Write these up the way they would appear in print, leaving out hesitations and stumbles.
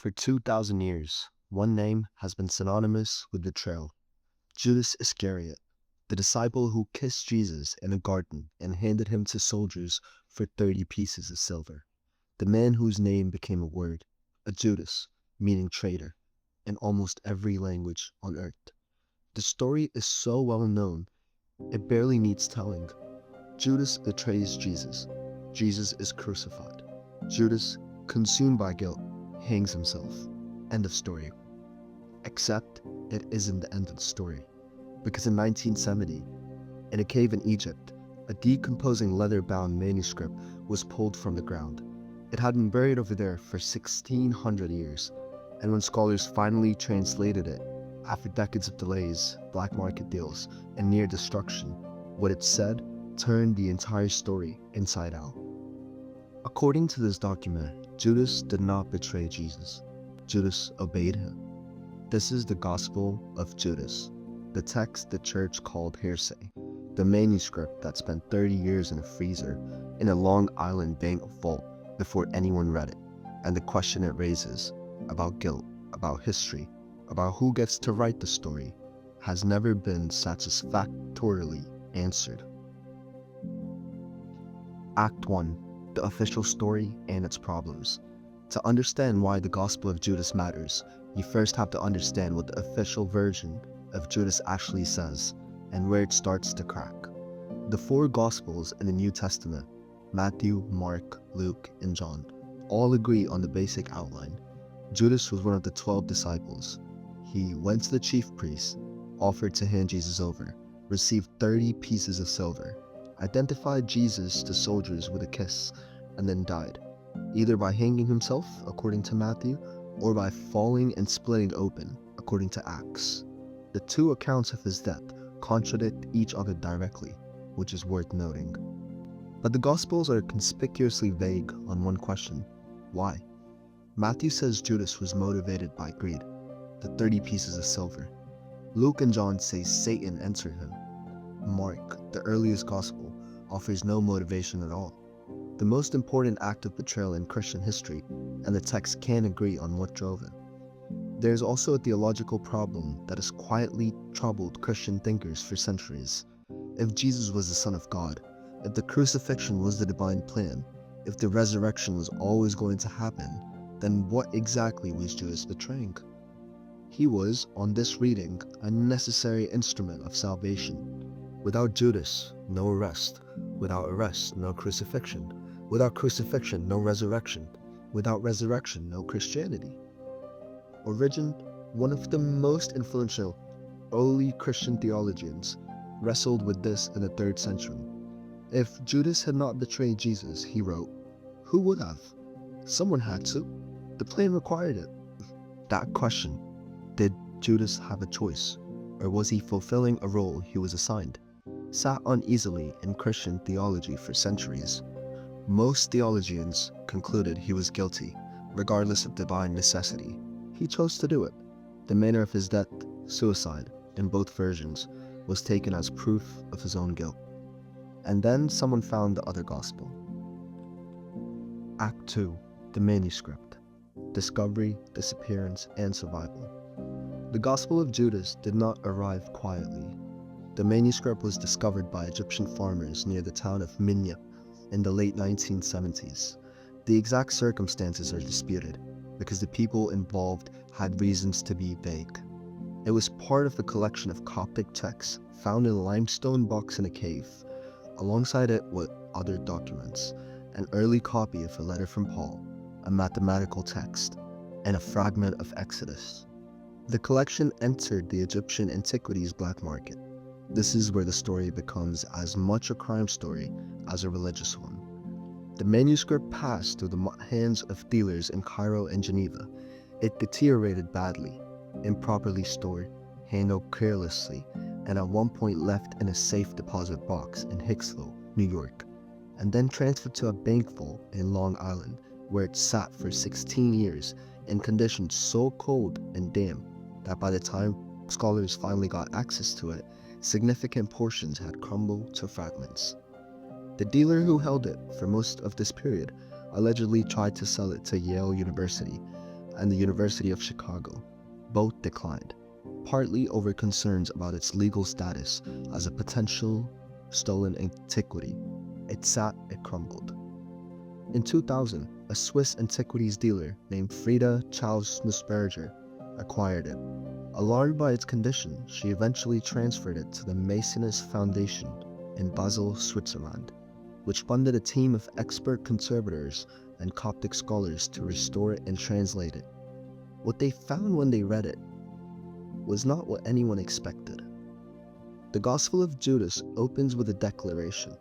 For 2,000 years, one name has been synonymous with betrayal: Judas Iscariot, the disciple who kissed Jesus in a garden and handed him to soldiers for 30 pieces of silver. The man whose name became a word, a Judas, meaning traitor, in almost every language on earth. The story is so well known, it barely needs telling. Judas betrays Jesus. Jesus is crucified. Judas, consumed by guilt, hangs himself. End of story. Except it isn't the end of the story. Because in 1970, in a cave in Egypt, a decomposing leather-bound manuscript was pulled from the ground. It had been buried over there for 1,600 years, and when scholars finally translated it, after decades of delays, black market deals, and near destruction, what it said turned the entire story inside out. According to this document, Judas did not betray Jesus. Judas obeyed him. This is the Gospel of Judas, the text the church called heresy, the manuscript that spent 30 years in a freezer in a Long Island bank vault before anyone read it, and the question it raises about guilt, about history, about who gets to write the story, has never been satisfactorily answered. Act 1. The official story and its problems. To understand why the Gospel of Judas matters, you first have to understand what the official version of Judas actually says, and where it starts to crack. The four Gospels in the New Testament, Matthew, Mark, Luke, and John, all agree on the basic outline. Judas was one of the 12 disciples. He went to the chief priests, offered to hand Jesus over, received 30 pieces of silver, identified Jesus to soldiers with a kiss, and then died, either by hanging himself, according to Matthew, or by falling and splitting open, according to Acts. The two accounts of his death contradict each other directly, which is worth noting. But the Gospels are conspicuously vague on one question: why? Matthew says Judas was motivated by greed, the 30 pieces of silver. Luke and John say Satan entered him. Mark, the earliest Gospel, offers no motivation at all. The most important act of betrayal in Christian history, and the text can't agree on what drove it. There is also a theological problem that has quietly troubled Christian thinkers for centuries. If Jesus was the Son of God, if the crucifixion was the divine plan, if the resurrection was always going to happen, then what exactly was Judas betraying? He was, on this reading, a necessary instrument of salvation. Without Judas, no arrest. Without arrest, no crucifixion. Without crucifixion, no resurrection. Without resurrection, no Christianity. Origen, one of the most influential early Christian theologians, wrestled with this in the 3rd century. If Judas had not betrayed Jesus, he wrote, who would have? Someone had to. The plan required it. That question, did Judas have a choice, or was he fulfilling a role he was assigned, sat uneasily in Christian theology for centuries. Most theologians concluded he was guilty, regardless of divine necessity. He chose to do it. The manner of his death, suicide, in both versions, was taken as proof of his own guilt. And then someone found the other gospel. Act 2. The manuscript. Discovery, disappearance, and survival. The Gospel of Judas did not arrive quietly. The manuscript was discovered by Egyptian farmers near the town of Minya in the late 1970s. The exact circumstances are disputed, because the people involved had reasons to be vague. It was part of a collection of Coptic texts found in a limestone box in a cave. Alongside it were other documents, an early copy of a letter from Paul, a mathematical text, and a fragment of Exodus. The collection entered the Egyptian antiquities black market. This is where the story becomes as much a crime story as a religious one. The manuscript passed through the hands of dealers in Cairo and Geneva. It deteriorated badly, improperly stored, handled carelessly, and at one point left in a safe deposit box in Hicksville, New York, and then transferred to a bank vault in Long Island, where it sat for 16 years in conditions so cold and damp that by the time scholars finally got access to it, significant portions had crumbled to fragments. The dealer who held it for most of this period allegedly tried to sell it to Yale University and the University of Chicago. Both declined, partly over concerns about its legal status as a potential stolen antiquity. It sat, it crumbled. In 2000, a Swiss antiquities dealer named Frida Charles-Nussberger acquired it. Alarmed by its condition, she eventually transferred it to the Maecenas Foundation in Basel, Switzerland, which funded a team of expert conservators and Coptic scholars to restore it and translate it. What they found when they read it was not what anyone expected. The Gospel of Judas opens with a declaration.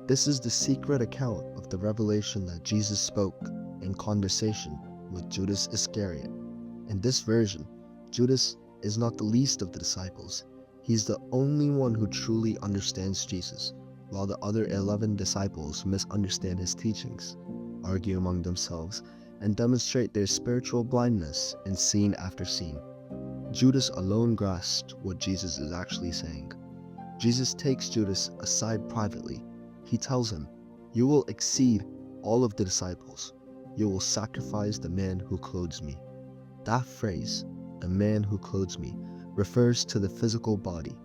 This is the secret account of the revelation that Jesus spoke in conversation with Judas Iscariot. In this version, Judas is not the least of the disciples. He's the only one who truly understands Jesus, while the other 11 disciples misunderstand his teachings, argue among themselves, and demonstrate their spiritual blindness in scene after scene. Judas alone grasped what Jesus is actually saying. Jesus takes Judas aside privately. He tells him, "You will exceed all of the disciples. You will sacrifice the man who clothes me." That phrase, "the man who clothes me," refers to the physical body.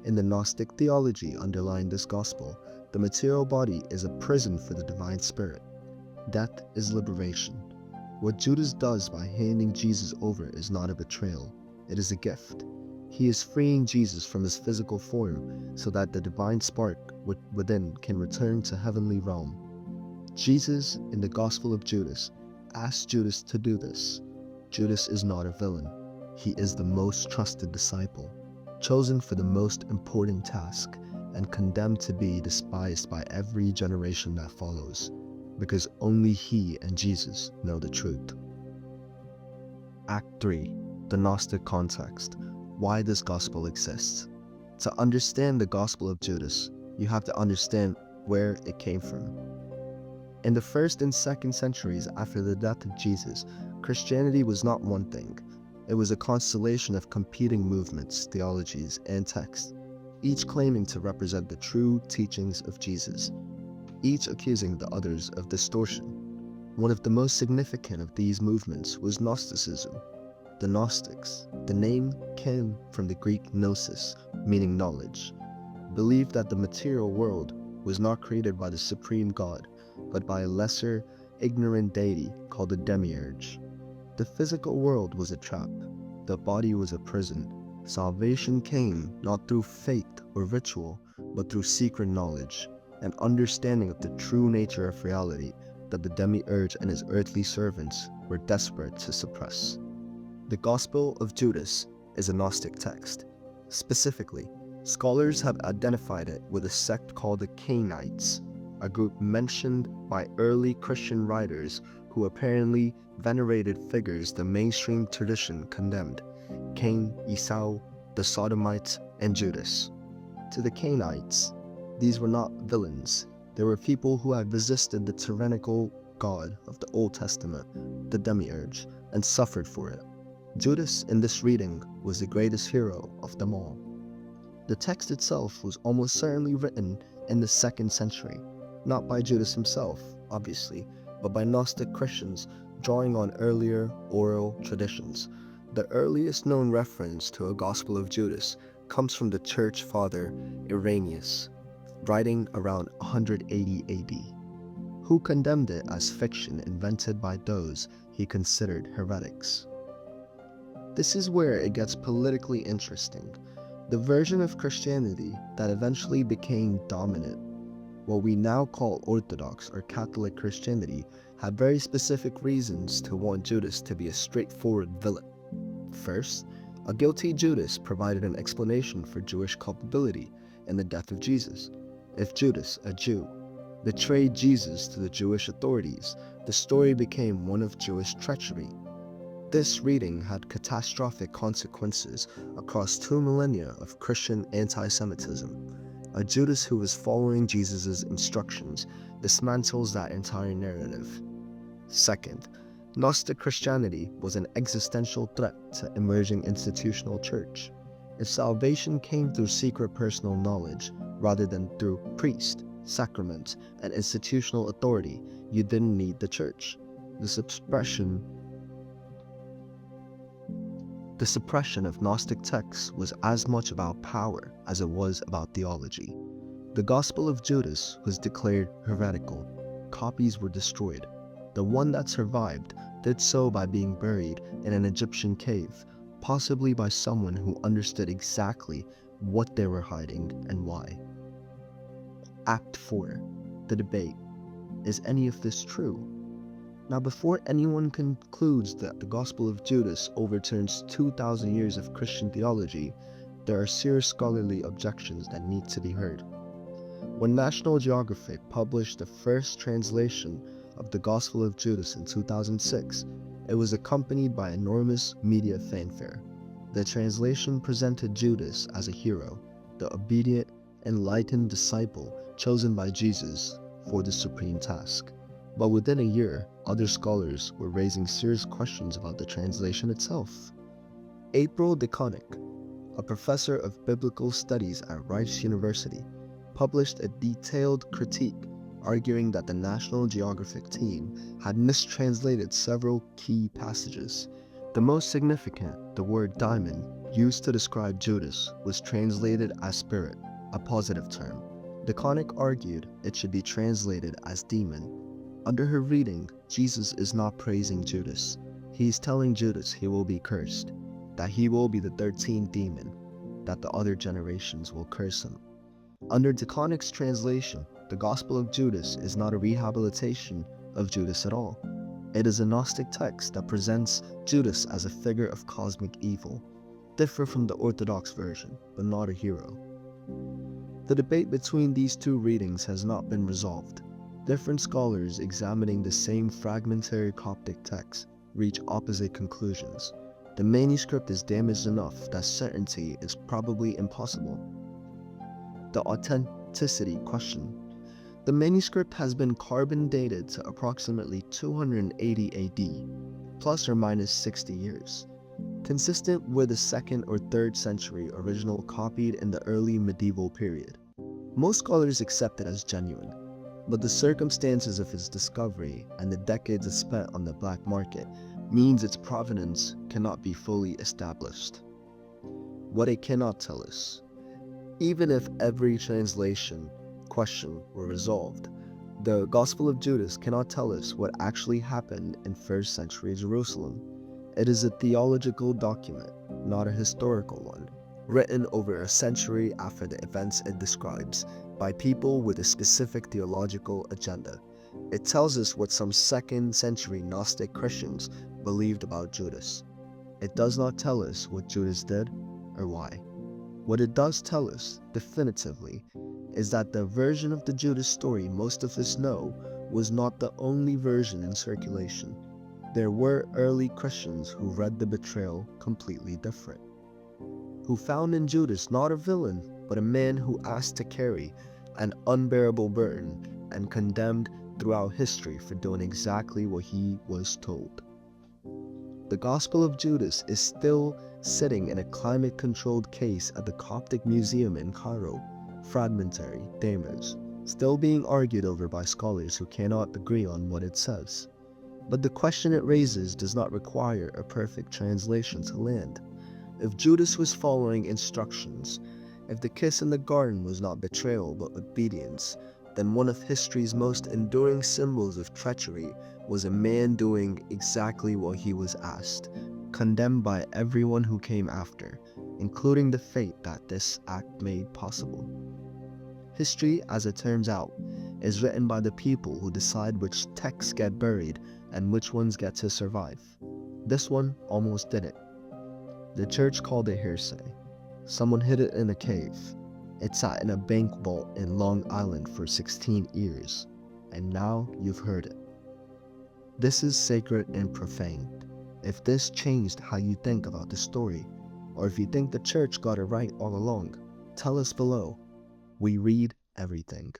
In the Gnostic theology underlying this gospel, the material body is a prison for the divine spirit. Death is liberation. What Judas does by handing Jesus over is not a betrayal, it is a gift. He is freeing Jesus from his physical form so that the divine spark within can return to heavenly realm. Jesus, in the Gospel of Judas, asked Judas to do this. Judas is not a villain. He is the most trusted disciple, chosen for the most important task, and condemned to be despised by every generation that follows, because only he and Jesus know the truth. Act 3. The Gnostic context. Why this gospel exists. To understand the Gospel of Judas, you have to understand where it came from. In the 1st and 2nd centuries after the death of Jesus, Christianity was not one thing. It was a constellation of competing movements, theologies, and texts, each claiming to represent the true teachings of Jesus, each accusing the others of distortion. One of the most significant of these movements was Gnosticism. The Gnostics, the name came from the Greek gnosis, meaning knowledge, believed that the material world was not created by the supreme God, but by a lesser, ignorant deity called the demiurge. The physical world was a trap. The body was a prison. Salvation came not through faith or ritual, but through secret knowledge, an understanding of the true nature of reality that the demiurge and his earthly servants were desperate to suppress. The Gospel of Judas is a Gnostic text. Specifically, scholars have identified it with a sect called the Cainites, a group mentioned by early Christian writers who apparently venerated figures the mainstream tradition condemned: Cain, Esau, the Sodomites, and Judas. To the Cainites, these were not villains. They were people who had resisted the tyrannical God of the Old Testament, the demiurge, and suffered for it. Judas in this reading was the greatest hero of them all. The text itself was almost certainly written in the 2nd century, not by Judas himself, obviously, but by Gnostic Christians drawing on earlier oral traditions. The earliest known reference to a Gospel of Judas comes from the church father Irenaeus, writing around 180 AD, who condemned it as fiction invented by those he considered heretics. This is where it gets politically interesting. The version of Christianity that eventually became dominant, what we now call Orthodox or Catholic Christianity, had very specific reasons to want Judas to be a straightforward villain. First, a guilty Judas provided an explanation for Jewish culpability in the death of Jesus. If Judas, a Jew, betrayed Jesus to the Jewish authorities, the story became one of Jewish treachery. This reading had catastrophic consequences across 2 millennia of Christian anti-Semitism. A Judas who was following Jesus' instructions dismantles that entire narrative. Second, Gnostic Christianity was an existential threat to emerging institutional church. If salvation came through secret personal knowledge rather than through priest, sacrament, and institutional authority, you didn't need the church. This expression The suppression of Gnostic texts was as much about power as it was about theology. The Gospel of Judas was declared heretical. Copies were destroyed. The one that survived did so by being buried in an Egyptian cave, possibly by someone who understood exactly what they were hiding and why. Act 4. The debate. Is any of this true? Now, before anyone concludes that the Gospel of Judas overturns 2,000 years of Christian theology, there are serious scholarly objections that need to be heard. When National Geographic published the first translation of the Gospel of Judas in 2006, it was accompanied by enormous media fanfare. The translation presented Judas as a hero, the obedient, enlightened disciple chosen by Jesus for the supreme task. But within a year, other scholars were raising serious questions about the translation itself. April DeConnick, a professor of biblical studies at Rice University, published a detailed critique arguing that the National Geographic team had mistranslated several key passages. The most significant, the word diamond, used to describe Judas, was translated as spirit, a positive term. DeConnick argued it should be translated as demon. Under her reading, Jesus is not praising Judas. He is telling Judas he will be cursed, that he will be the 13th demon, that the other generations will curse him. Under DeConnick's translation, the Gospel of Judas is not a rehabilitation of Judas at all. It is a Gnostic text that presents Judas as a figure of cosmic evil, different from the Orthodox version, but not a hero. The debate between these two readings has not been resolved. Different scholars examining the same fragmentary Coptic text reach opposite conclusions. The manuscript is damaged enough that certainty is probably impossible. The authenticity question. The manuscript has been carbon dated to approximately 280 AD, plus or minus 60 years, consistent with the 2nd or 3rd century original copied in the early medieval period. Most scholars accept it as genuine, but the circumstances of its discovery and the decades it spent on the black market means its provenance cannot be fully established. What it cannot tell us. Even if every translation question were resolved, the Gospel of Judas cannot tell us what actually happened in 1st century Jerusalem. It is a theological document, not a historical one, written over a century after the events it describes by people with a specific theological agenda. It tells us what some 2nd century Gnostic Christians believed about Judas. It does not tell us what Judas did or why. What it does tell us, definitively, is that the version of the Judas story most of us know was not the only version in circulation. There were early Christians who read the betrayal completely different, who found in Judas not a villain, but a man who asked to carry an unbearable burden and condemned throughout history for doing exactly what he was told. The Gospel of Judas is still sitting in a climate-controlled case at the Coptic Museum in Cairo, fragmentary, damaged, still being argued over by scholars who cannot agree on what it says. But the question it raises does not require a perfect translation to land. If Judas was following instructions, if the kiss in the garden was not betrayal but obedience, then one of history's most enduring symbols of treachery was a man doing exactly what he was asked, condemned by everyone who came after, including the fate that this act made possible. History, as it turns out, is written by the people who decide which texts get buried and which ones get to survive. This one almost didn't. The church called it heresy. Someone hid it in a cave. It sat in a bank vault in Long Island for 16 years, and now you've heard it. This is sacred and profane. If this changed how you think about the story, or if you think the church got it right all along, tell us below. We read everything.